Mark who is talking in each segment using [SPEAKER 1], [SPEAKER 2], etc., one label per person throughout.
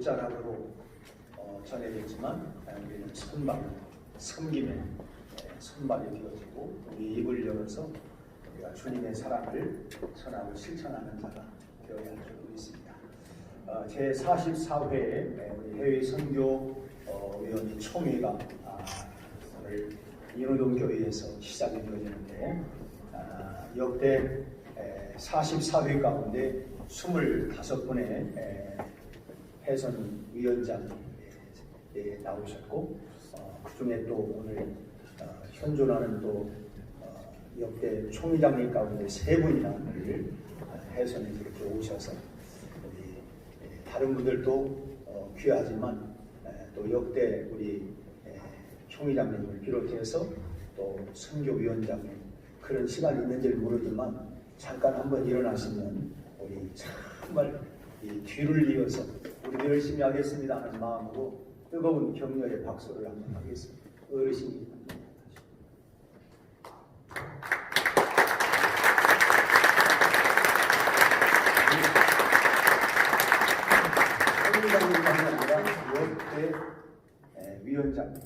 [SPEAKER 1] 옷자락으로 전해졌지만 우리는 선박, 섬김의 선박이 되어지고 우리 입을 열어서 우리가 주님의 사랑을 전하고 실천하는 자가 되어야 할 줄 믿습니다. 제44회 우리 해외 선교 위원회 총회가 오늘 인호동 교회에서 시작이 되어지는데 역대 44회 가운데 25분의 해선 위원장이 나오셨고 그 중에 또 오늘 현존하는 또 역대 총회장님 가운데 3분이나 오늘 해선에 이렇게 오셔서 우리 다른 분들도 귀하지만 또 역대 우리 총회장님을 비롯해서 또 선교위원장님 그런 시간이 있는지 모르지만 잠깐 한번 일어나시면 우리 정말 이 뒤를 이어서 우리 열심히 하겠습니다 하는 마음으로 뜨거운 격려의 박수를 한번 하겠습니다. 어르신이 총회장님만이 아니라 역대 위원장님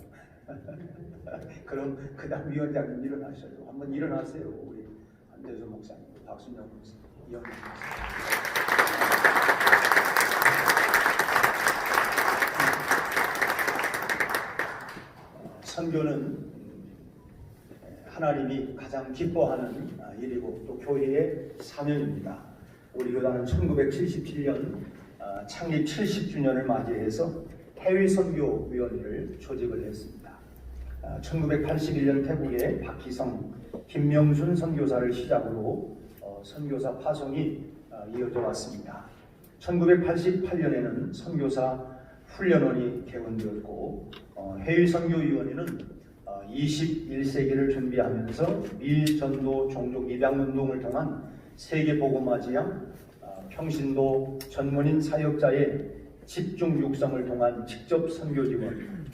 [SPEAKER 1] 그럼 그 다음 위원장님 일어나셔요. 한번 일어나세요. 우리 안대수 목사님, 박순영 목사님, 이영민 목사님. 선교는 하나님이 가장 기뻐하는 일이고 또 교회의 사명입니다. 우리 교단은 1977년 창립 70주년을 맞이해서 해외선교위원회를 조직을 했습니다. 1981년 태국의 박희성, 김명순 선교사를 시작으로 선교사 파송이 이어져 왔습니다. 1988년에는 선교사 훈련원이 개원되었고 해외선교위원회는 21세기를 준비하면서 미전도 종족 입양운동을 통한 세계복음화 평신도 전문인 사역자의 집중 육성을 통한 직접 선교 지원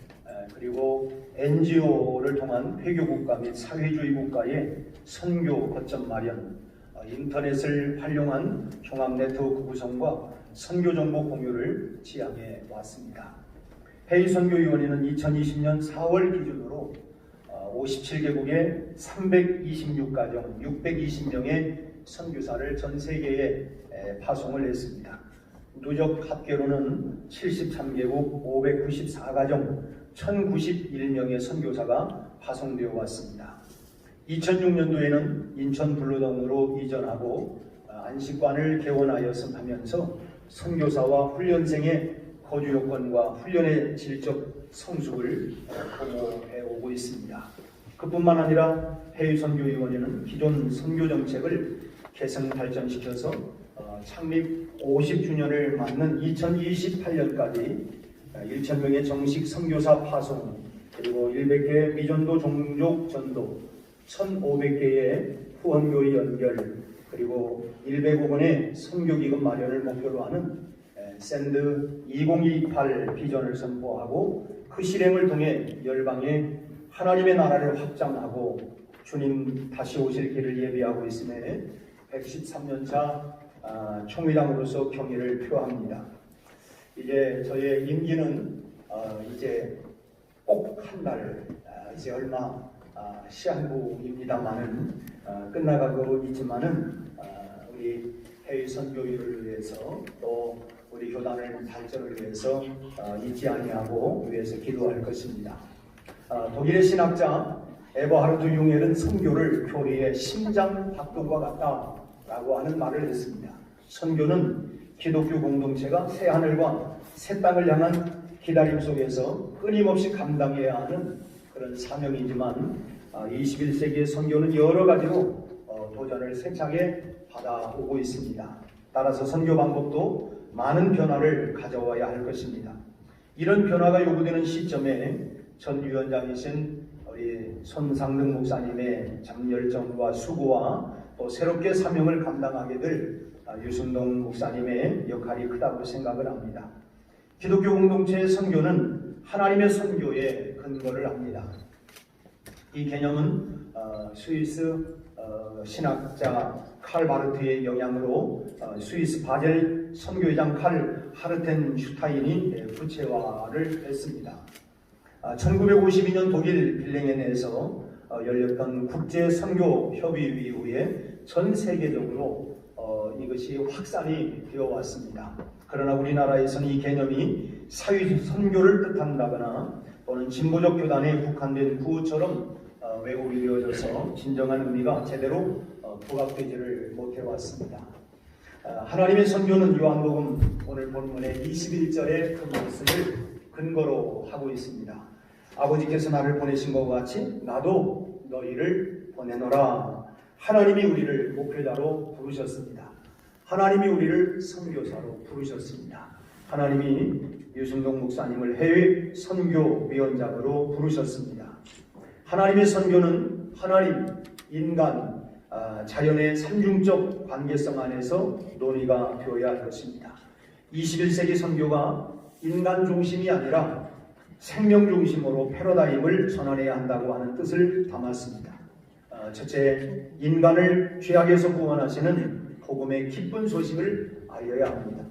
[SPEAKER 1] 그리고 NGO를 통한 회교국가 및 사회주의 국가의 선교 거점 마련 인터넷을 활용한 종합 네트워크 구성과 선교 정보 공유를 지향해 왔습니다. 해외선교위원회는 2020년 4월 기준으로 57개국의 326가정 620명의 선교사를 전 세계에 파송을 했습니다. 누적 합계로는 73개국 594가정 1091명의 선교사가 파송되어 왔습니다. 2006년도에는 인천 블루던으로 이전하고 안식관을 개원하여서 선교사와 훈련생의 거주 여건과 훈련의 질적 성숙을 보호해 오고 있습니다. 그뿐만 아니라 해외선교위원회는 기존 선교 정책을 개선 발전시켜서 창립 50주년을 맞는 2028년까지 1,000명의 정식 선교사 파송 그리고 100개 미전도 종족 전도 1,500개의 후원교회 연결 그리고 100억 원의 선교기금 마련을 목표로 하는 샌드 2028 비전을 선포하고 그 실행을 통해 열방에 하나님의 나라를 확장하고 주님 다시 오실 길을 예비하고 있음에 113년차 총회장으로서 경의를 표합니다. 이제 저의 임기는 이제 꼭 한 달 이제 얼마 시한부입니다만은 끝나가고 있지만은 우리 해외 선교위를 위해서 또 우리 교단의 발전을 위해서 잊지 아니하고 위해서 기도할 것입니다. 독일의 신학자 에버하르트 융헬은 선교를 교리의 심장 박동과 같다라고 하는 말을 했습니다. 선교는 기독교 공동체가 새 하늘과 새 땅을 향한 기다림 속에서 끊임없이 감당해야 하는 그런 사명이지만 21세기의 선교는 여러 가지로 도전을 세차게 받아오고 있습니다. 따라서 선교 방법도 많은 변화를 가져와야 할 것입니다. 이런 변화가 요구되는 시점에 전 위원장이신 우리 손상등 목사님의 장열정과 수고와 또 새롭게 사명을 감당하게 될 유순동 목사님의 역할이 크다고 생각을 합니다. 기독교 공동체의 선교는 하나님의 선교에 근거를 합니다. 이 개념은 스위스 신학자 칼 바르트의 영향으로 스위스 바젤 선교회장 칼 하르텐 슈타인이 구체화를 했습니다. 1952년 독일 빌링엔에서 열렸던 국제 선교 협의 이후에 전 세계적으로 이것이 확산이 되어 왔습니다. 그러나 우리나라에서는 이 개념이 사회 선교를 뜻한다거나 또는 진보적 교단에 국한된 구호처럼 왜곡이 되어져서 진정한 의미가 제대로 부각되지를 못해 왔습니다. 하나님의 선교는 요한복음 오늘 본문의 21절의 그 말씀을 근거로 하고 있습니다. 아버지께서 나를 보내신 것과 같이 나도 너희를 보내노라. 하나님이 우리를 목회자로 부르셨습니다. 하나님이 우리를 선교사로 부르셨습니다. 하나님이 유승동 목사님을 해외 선교위원장으로 부르셨습니다. 하나님의 선교는 하나님, 인간, 자연의 삼중적 관계성 안에서 논의가 되어야 할 것입니다. 21세기 선교가 인간 중심이 아니라 생명 중심으로 패러다임을 전환해야 한다고 하는 뜻을 담았습니다. 첫째, 인간을 죄악에서 구원하시는 복음의 기쁜 소식을 알려야 합니다.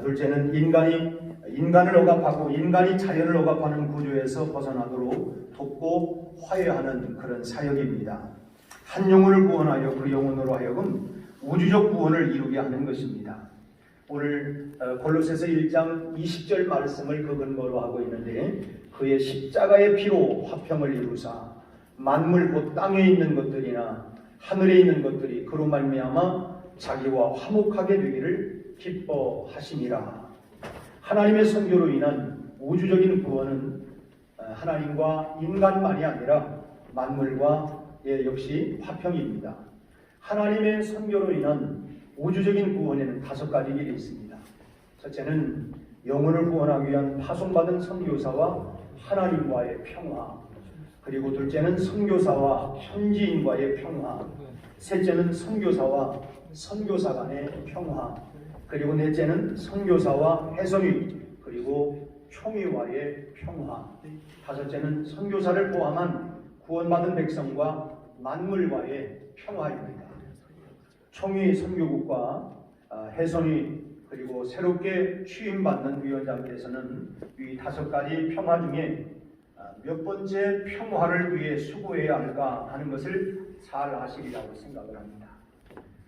[SPEAKER 1] 둘째는 인간을 억압하고 인간이 자연을 억압하는 구조에서 벗어나도록 돕고 화해하는 그런 사역입니다. 한 영혼을 구원하여 그 영혼으로 하여금 우주적 구원을 이루게 하는 것입니다. 오늘 골로새서 1장 20절 말씀을 그 근거로 하고 있는데 그의 십자가의 피로 화평을 이루사 만물 곧 땅에 있는 것들이나 하늘에 있는 것들이 그로 말미암아 자기와 화목하게 되기를 기뻐하시니라. 하나님의 선교로 인한 우주적인 구원은 하나님과 인간만이 아니라 만물과 역시 화평입니다. 하나님의 선교로 인한 우주적인 구원에는 5가지 길이 있습니다. 첫째는 영혼을 구원하기 위한 파송받은 선교사와 하나님과의 평화, 그리고 둘째는 선교사와 현지인과의 평화, 셋째는 선교사와 선교사 간의 평화, 그리고 넷째는 선교사와 해선위 그리고 총위와의 평화, 다섯째는 선교사를 포함한 구원받은 백성과 만물과의 평화입니다. 총위 선교국과 해선위 그리고 새롭게 취임받는 위원장께서는 이 5가지 평화 중에 몇 번째 평화를 위해 수고해야 할까 하는 것을 잘 아시리라고 생각을 합니다.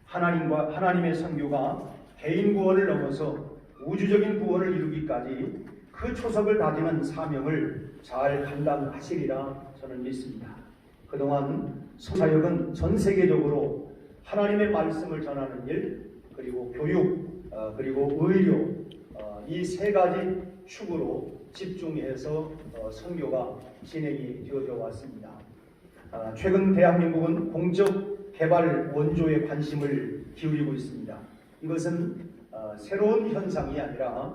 [SPEAKER 1] 하나님의 선교가 개인 구원을 넘어서 우주적인 구원을 이루기까지 그 초석을 다지는 사명을 잘 감당하시리라 저는 믿습니다. 그동안 사역은 전 세계적으로 하나님의 말씀을 전하는 일, 그리고 교육, 그리고 의료, 이 3가지 축으로 집중해서 선교가 진행이 되어져 왔습니다. 최근 대한민국은 공적 개발 원조에 관심을 기울이고 있습니다. 이것은 새로운 현상이 아니라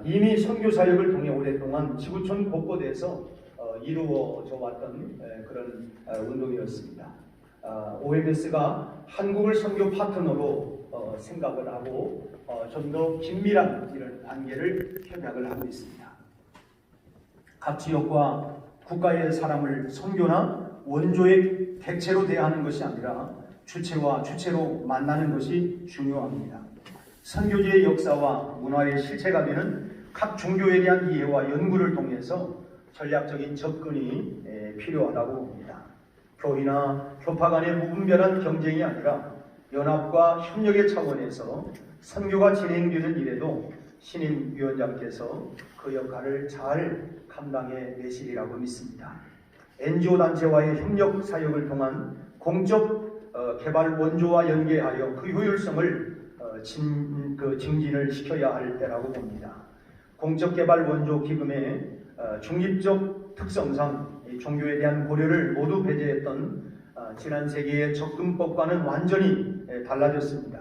[SPEAKER 1] 이미 선교 사역을 통해 오랫동안 지구촌 곳곳에서 이루어져 왔던 그런 운동이었습니다. OMS가 한국을 선교 파트너로 생각을 하고 좀 더 긴밀한 이런 관계를 협약을 하고 있습니다. 각 지역과 국가의 사람을 선교나 원조의 객체로 대하는 것이 아니라 주체와 주체로 만나는 것이 중요합니다. 선교지의 역사와 문화의 실체가 되는 각 종교에 대한 이해와 연구를 통해서 전략적인 접근이 필요하다고 봅니다. 교회나 교파 간의 무분별한 경쟁이 아니라 연합과 협력의 차원에서 선교가 진행되는 일에도 신임 위원장께서 그 역할을 잘 감당해 내시리라고 믿습니다. NGO 단체와의 협력 사역을 통한 공적 개발 원조와 연계하여 그 효율성을 증진을 시켜야 할 때라고 봅니다. 공적 개발 원조 기금의 중립적 특성상 종교에 대한 고려를 모두 배제했던 지난 세기의 접근법과는 완전히 달라졌습니다.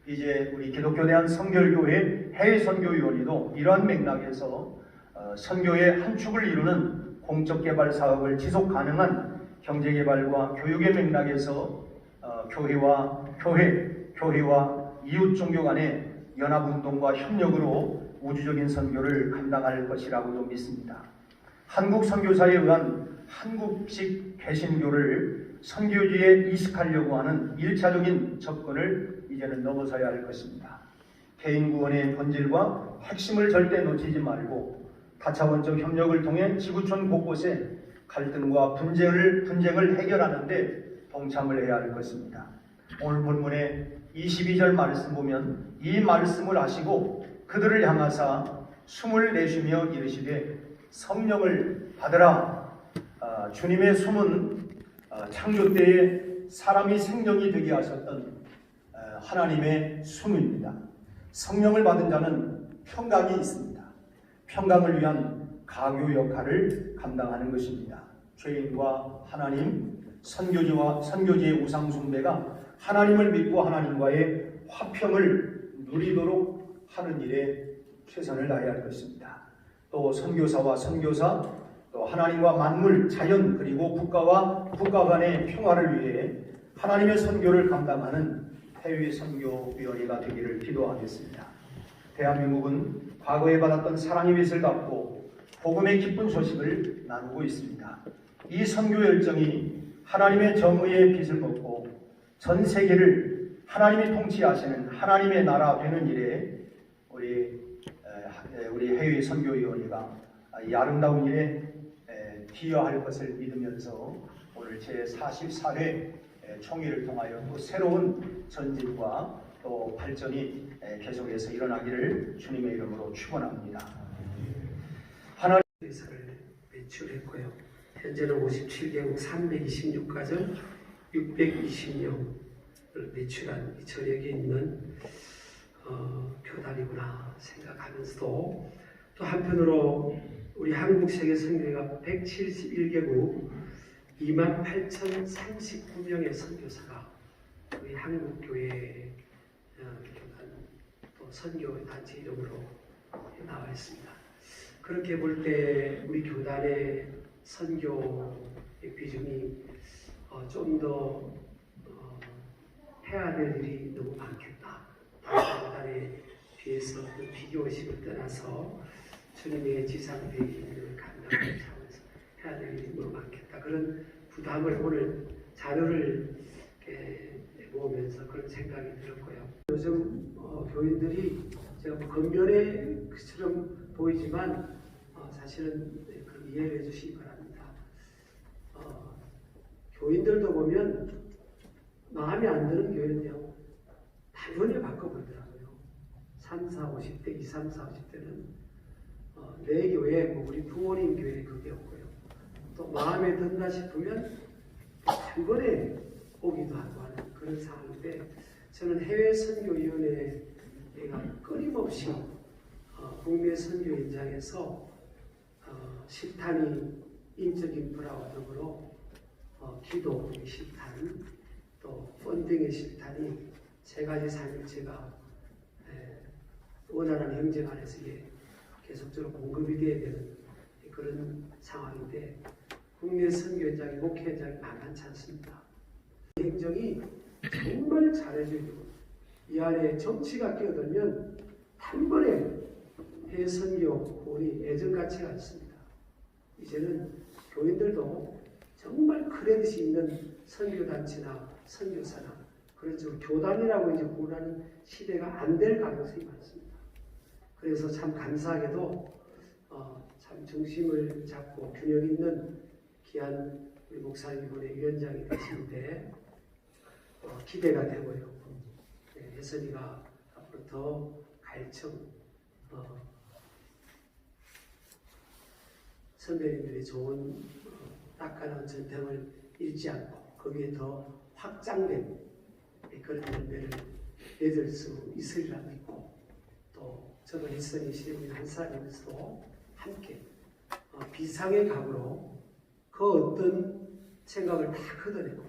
[SPEAKER 1] 이제 우리 기독교 대한 성결교회 해외 선교위원회도 이러한 맥락에서 선교의 한 축을 이루는 공적 개발 사업을 지속 가능한 경제 개발과 교육의 맥락에서 교회와 이웃 종교 간의 연합 운동과 협력으로 우주적인 선교를 감당할 것이라고도 믿습니다. 한국 선교사에 의한 한국식 개신교를 선교지에 이식하려고 하는 1차적인 접근을 이제는 넘어서야 할 것입니다. 개인 구원의 본질과 핵심을 절대 놓치지 말고 다차원적 협력을 통해 지구촌 곳곳에 갈등과 분쟁을 해결하는 데 동참을 해야 할 것입니다. 오늘 본문의 22절 말씀 보면 이 말씀을 하시고 그들을 향하사 숨을 내쉬며 이르시되 성령을 받으라. 주님의 숨은 창조 때에 사람이 생명이 되게 하셨던 하나님의 숨입니다. 성령을 받은 자는 평강이 있습니다. 평강을 위한 가교 역할을 감당하는 것입니다. 죄인과 하나님, 선교지의 우상 숭배가 하나님을 믿고 하나님과의 화평을 누리도록 하는 일에 최선을 다해야 할 것입니다. 또 선교사와 선교사, 또 하나님과 만물, 자연, 그리고 국가 간의 평화를 위해 하나님의 선교를 감당하는 해외 선교위원회가 되기를 기도하겠습니다. 대한민국은 과거에 받았던 사랑의 빛을 받고 복음의 기쁜 소식을 나누고 있습니다. 이 선교 열정이 하나님의 정의의 빛을 먹고 전 세계를 하나님이 통치하시는 하나님의 나라 되는 일에 우리 해외 선교위원회가 이 아름다운 일에 기여할 것을 믿으면서 오늘 제44회 총회를 통하여 또 새로운 전진과 또 발전이 계속해서 일어나기를 주님의 이름으로 축원합니다.
[SPEAKER 2] 하나님 회사를 매출했고요. 현재는 57개국 326가정 620명을 매출한 이 저력이 있는 교단이구나 생각하면서도 또 한편으로 우리 한국 세계 선교회가 171개국 28,039명의 선교사가 우리 한국교회 교단 또 선교단체 이름으로 나와 있습니다. 그렇게 볼 때 우리 교단의 선교의 비중이 좀 더 해야 될 일이 너무 많겠다. 다른 교단에 비해서 그 비교의식을 떠나서 주님의 지상배기를 감당하는 차원에서 해야 될 일이 너무 많겠다. 그런 부담을 오늘 자료를 모으면서 그런 생각이 들었고요. 요즘 교인들이 제가 겉면에 그처럼 보이지만 사실은 그 이해를 해주시기 바랍니다. 교인들도 보면 마음에 안 드는 교회는요 단번에 바꿔버리더라고요. 3, 4, 50대, 2, 3, 4, 50대는 내 교회, 우리 부모님 교회 그게 없고요. 또 마음에 든다 싶으면 단번에 오기도 하고 하는 그런 상황인데 저는 해외 선교위원회가 끊임없이 국내 선교 현장에서 실탄이 인적 인프라와 더불어 기도의 실탄, 또 펀딩의 실탄이 세 가지 삶일체가 원활한 행정 안에서 계속적으로 공급이 되어야 되는 그런 상황인데 국내 선교 현장이 목회 현장이 만만치 않습니다. 행정이 정말 잘해줘야 되고 이 안에 정치가 끼어들면 단번에 해외 선교 구원이 예전같지가 않습니다. 이제는 교인들도 정말 크레딧이 있는 선교단체나 선교사나 그런 식으로 교단이라고 이제 구분하는 시대가 안 될 가능성이 많습니다. 그래서 참 감사하게도 참 중심을 잡고 균형 있는 귀한 우리 목사님분의 위원장이 되시는데 기대가 되고요. 혜선이가 앞으로 더 갈청 선배님들이 좋은 닦아놓은 전통을 잃지 않고 거기에 더 확장된 그런 열매를 맺을 수 있으리라 믿고 또 저도 혜선이 시대님 한 사람이면서도 함께 비상의 각오로 그 어떤 생각을 다 걷어내고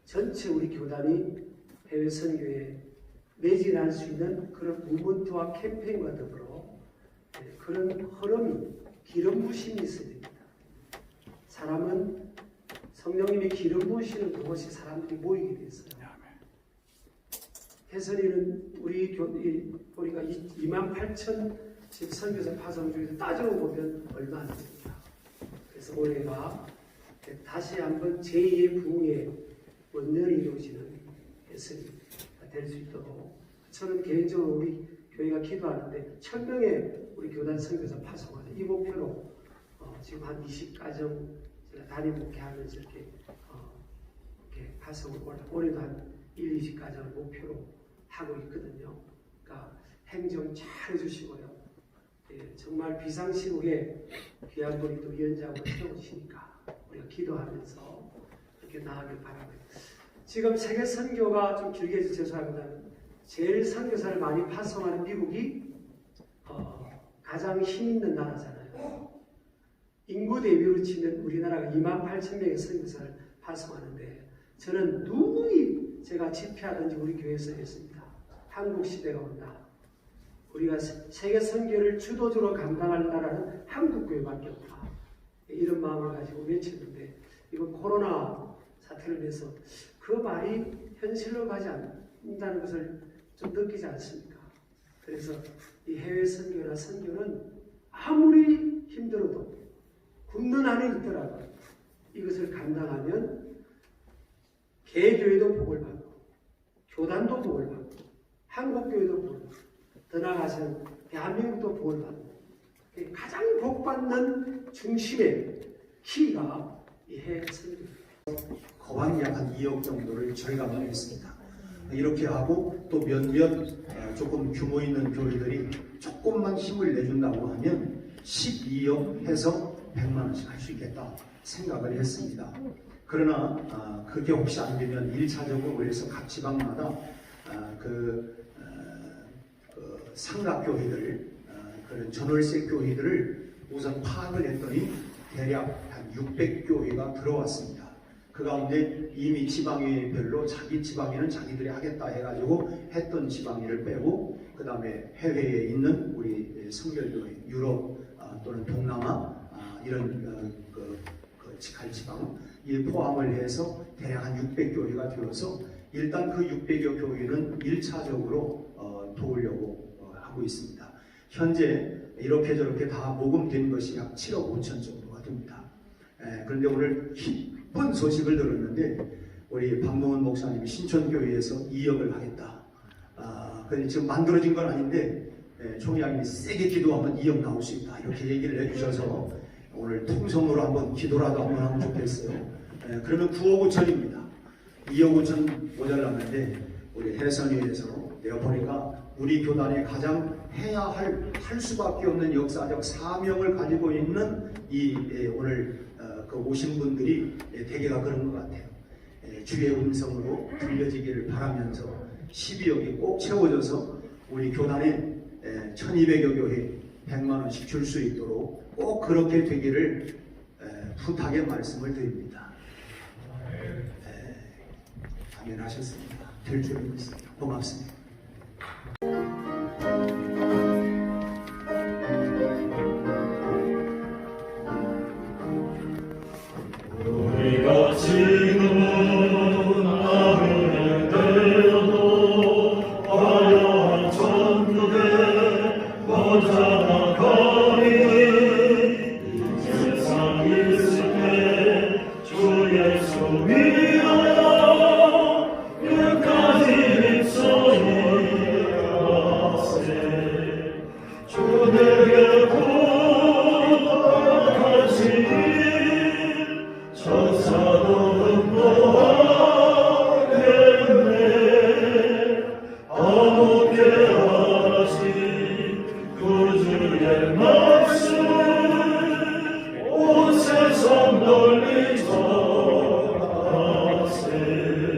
[SPEAKER 2] 전체 우리 교단이 해외 선교에 매진할 수 있는 그런 무브먼트와 캠페인과 더불어 그런 흐름이 기름 부심이 있어야 됩니다. 사람은 성령님이 기름 부으시는 그곳에 사람들이 모이게 됐어요. 혜선이는 우리가 28,000 선교사 파송 중에서 따지고 보면 얼마 안 됩니다. 그래서 올해가 다시 한번 제2의 부흥의 원년이 이루어지는 예선이 될 수 있도록 저는 개인적으로 우리 교회가 기도하는데 1000명의 우리 교단 선교사 파송하는 이 목표로 지금 한 20가정 제가 담임 목회하면서 이렇게 파송을 올해도 한 1, 20가정을 목표로 하고 있거든요. 그러니까 행정 잘 해주시고요. 정말 비상시국에 귀한 분이 또 위원장으로 세우시니까 우리가 기도하면서 이렇게 나아가길 바랍니다. 지금 세계 선교가 좀 길게 해서 죄송합니다. 제일 선교사를 많이 파송하는 미국이 가장 힘 있는 나라잖아요. 인구 대비로 치면 우리나라가 28,000명의 선교사를 파송하는데 저는 누구이 제가 집회하든지 우리 교회에서 했습니다. 한국 시대가 온다. 우리가 세계 선교를 주도적으로 감당할 나라는 한국 교회밖에 없다. 이런 마음을 가지고 외쳤는데 이번 코로나 사태를 위해서 그 말이 현실로 가지 않는다는 것을 좀 느끼지 않습니까? 그래서 이 해외 선교나 선교는 아무리 힘들어도 굶는 한이 있더라도 이것을 감당하면 개교회도 복을 받고 교단도 복을 받고 한국교회도 복을 받고 더 나아가서는 대한민국도 복을 받고 가장 복받는 중심의 키가 이 해외 선교입니다.
[SPEAKER 1] 거의 약 한 2억 정도를 절감을 했습니다. 이렇게 하고 또 몇몇 조금 규모 있는 교회들이 조금만 힘을 내준다고 하면 12억 해서 100만 원씩 할 수 있겠다 생각을 했습니다. 그러나 그게 혹시 안 되면 1차적으로 그래서 각 지방마다 상각교회들, 그런 전월세 교회들을 우선 파악을 했더니 대략 한 600교회가 들어왔습니다. 그 가운데 이미 지방회별로 자기 지방회는 자기들이 하겠다 해가지고 했던 지방회를 빼고 그 다음에 해외에 있는 우리 성결교회, 유럽 또는 동남아 이런 갈 지방 이 포함을 해서 대략 한 600교회가 되어서 일단 그 600여 교회는 1차적으로 도우려고 하고 있습니다. 현재 이렇게 저렇게 다 모금된 것이 약 7억 5천 정도가 됩니다. 그런데 오늘 기쁜 소식을 들었는데 우리 박노원 목사님이 신촌교회에서 2억을 하겠다. 근데 지금 만들어진 건 아닌데 총장님이 세게 기도하면 2억 나올 수 있다. 이렇게 얘기를 해주셔서 오늘 통성으로 한번 기도라도 한번 하면 좋겠어요. 그러면 9억 5천입니다. 2억 5천 모자랐는데 우리 해선위에서 내가 보니까 우리 교단에 가장 해야 할 수밖에 없는 역사적 사명을 가지고 있는 이 오늘 그 오신 분들이 대개가 그런 것 같아요. 주의 음성으로 들려지기를 바라면서 12억이 꼭 채워져서 우리 교단에 1200여 교회 100만 원씩 줄 수 있도록 꼭 그렇게 되기를 부탁의 말씀을 드립니다. 아멘 하셨습니다. 될 줄 믿습니다. 고맙습니다.
[SPEAKER 3] 우리가 지금은 아무리 되어도 화려한 천국에 못 자라가니 이 세상 있을 때 주 예수 믿어 끝까지 입소리 하세 주 내게